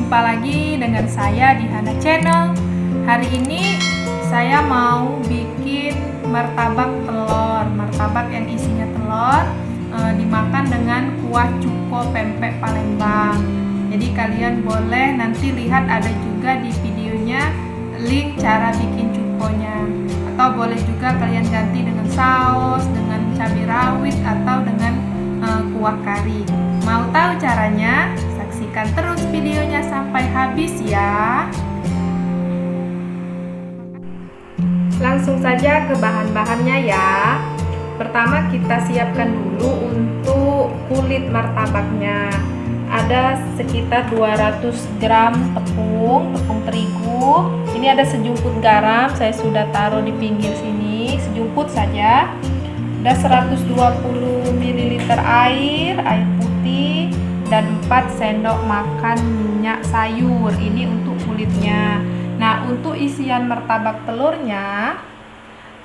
Jumpa lagi dengan saya di Hana Channel. Hari ini saya mau bikin martabak telur. Martabak yang isinya telur dimakan dengan kuah cuko pempek Palembang. Jadi kalian boleh nanti lihat, ada juga di videonya link cara bikin cukonya. Atau boleh juga kalian ganti dengan saus, dengan cabai rawit, atau dengan kuah kari. Mau tahu caranya? Saksikan terus videonya sampai habis ya. Langsung saja ke bahan-bahannya ya. Pertama kita siapkan dulu untuk kulit martabaknya. Ada sekitar 200 gram tepung terigu. Ini ada sejumput garam, saya sudah taruh di pinggir sini, sejumput saja. Ada 120 ml air putih dan 4 sendok makan minyak sayur. Ini untuk kulitnya. Nah, untuk isian martabak telurnya,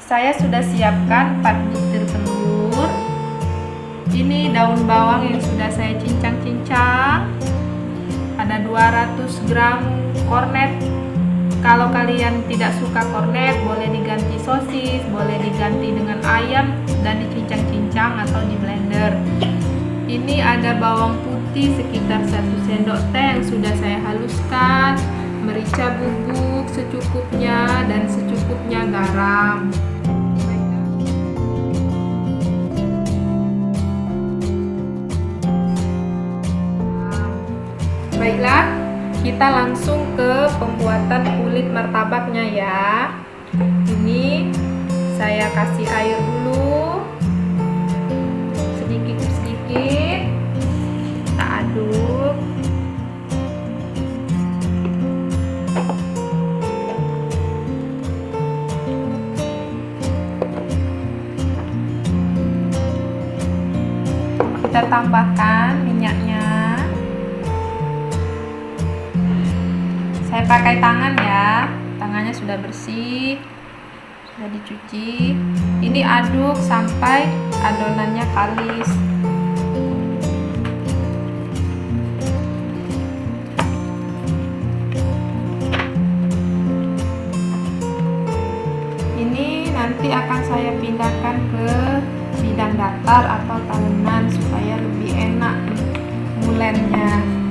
saya sudah siapkan 4 butir telur. Ini daun bawang yang sudah saya cincang-cincang. Ada 200 gram kornet. Kalau kalian tidak suka kornet, boleh diganti sosis, boleh diganti dengan ayam dan dicincang-cincang atau di blender. Ini ada bawang putih sekitar 1 sendok teh yang sudah saya haluskan, merica bubuk secukupnya, dan secukupnya garam. Baiklah, kita langsung ke pembuatan kulit martabaknya ya. Ini saya kasih air dulu, sedikit-sedikit kita aduk. Kita tambahkan minyaknya. Saya pakai tangan ya, tangannya sudah bersih, sudah dicuci. Ini aduk sampai adonannya kalis. Ini nanti akan saya pindahkan ke bidang datar atau talenan supaya lebih enak ngulennya.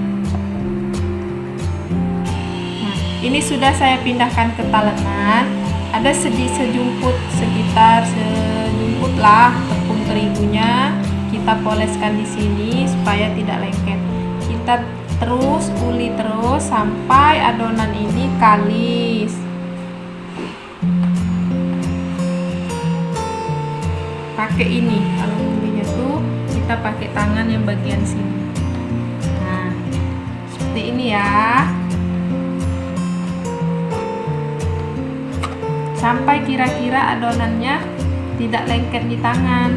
Ini sudah saya pindahkan ke talenan. Ada sejumput, sekitar sejumput lah tepung terigunya. Kita poleskan di sini supaya tidak lengket. Kita terus uli terus sampai adonan ini kalis. Pakai ini, kalau ulinya tuh kita pakai tangan yang bagian sini. Nah, seperti ini ya. Sampai kira-kira adonannya tidak lengket di tangan.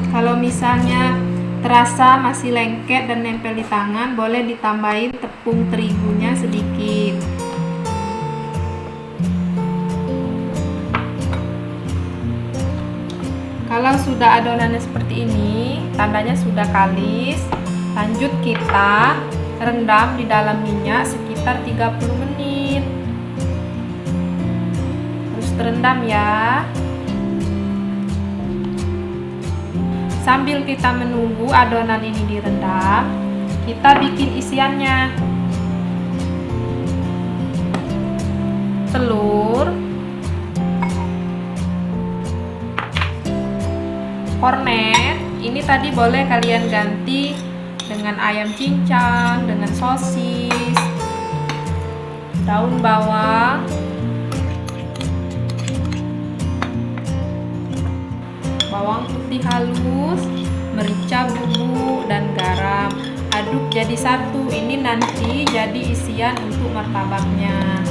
Kalau misalnya terasa masih lengket dan nempel di tangan, boleh ditambahin tepung terigunya sedikit. Kalau sudah adonannya seperti ini, tandanya sudah kalis. Lanjut kita rendam di dalam minyak sekitar 30 menit. Terus terendam ya. Sambil kita menunggu adonan ini direndam, kita bikin isiannya. Telur, kornet, ini tadi boleh kalian ganti dengan ayam cincang, dengan sosis, daun bawang, bawang putih halus, merica bubuk, dan garam. Aduk jadi satu. Ini nanti jadi isian untuk martabaknya.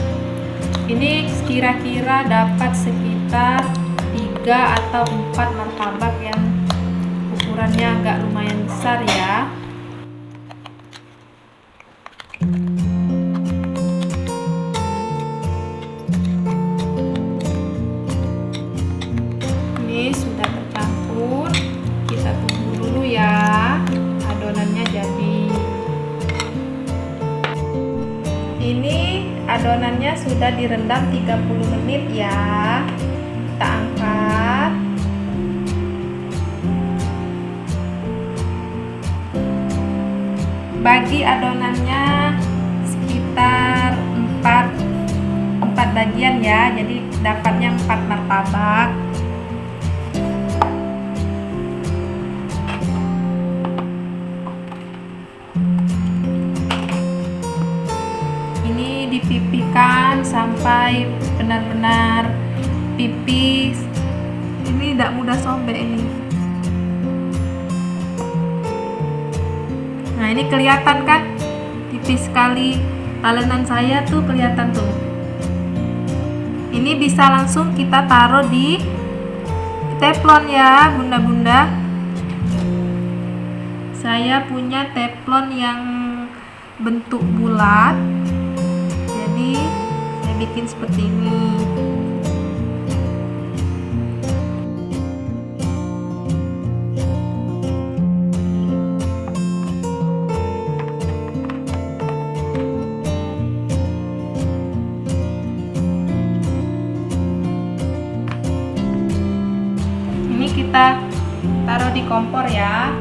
Ini kira-kira dapat sekitar 3 atau 4 martabak yang ukurannya agak lumayan besar ya. Ini sudah tercampur. Ini adonannya sudah direndam 30 menit ya. Kita angkat. Bagi adonannya sekitar 4 bagian ya. Jadi dapatnya 4 martabak. Dipipihkan sampai benar-benar pipis. Ini tidak mudah sobek ini. Nah, ini kelihatan kan tipis sekali. Talenan saya tuh kelihatan tuh. Ini bisa langsung kita taruh di teflon ya bunda-bunda. Saya punya teflon yang bentuk bulat. Jadi saya bikin seperti ini. Ini kita taruh di kompor ya.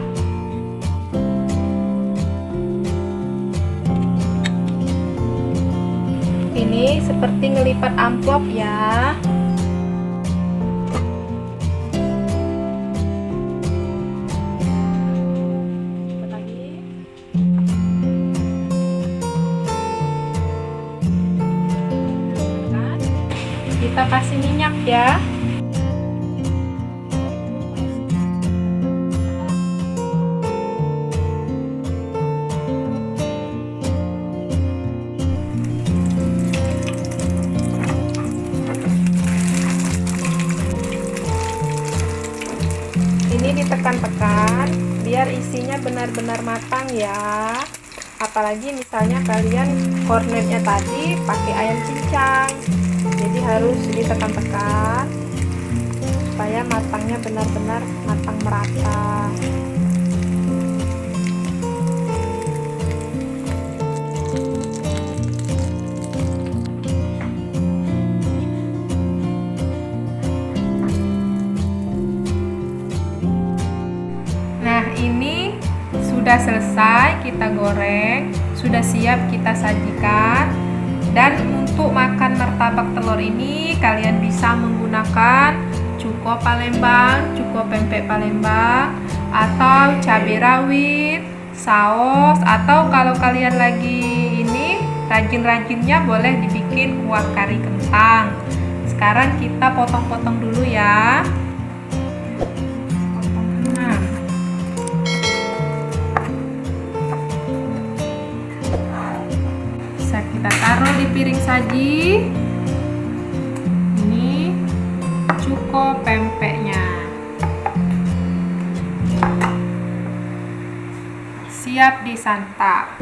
Ini seperti ngelipat amplop ya. Lagi. Kita kasih minyak ya. Ini ditekan-tekan biar isinya benar-benar matang ya. Apalagi misalnya kalian kornetnya tadi pakai ayam cincang, jadi harus ditekan-tekan supaya matangnya benar-benar matang merata. Ini sudah selesai kita goreng, sudah siap kita sajikan. Dan untuk makan martabak telur ini kalian bisa menggunakan cuko Palembang, cuko pempek Palembang, atau cabai rawit, saus, atau kalau kalian lagi ini rajin-rajinnya boleh dibikin kuah kari kentang. Sekarang kita potong-potong dulu ya. Kita taruh di piring saji. Ini cuko pempeknya. Siap disantap.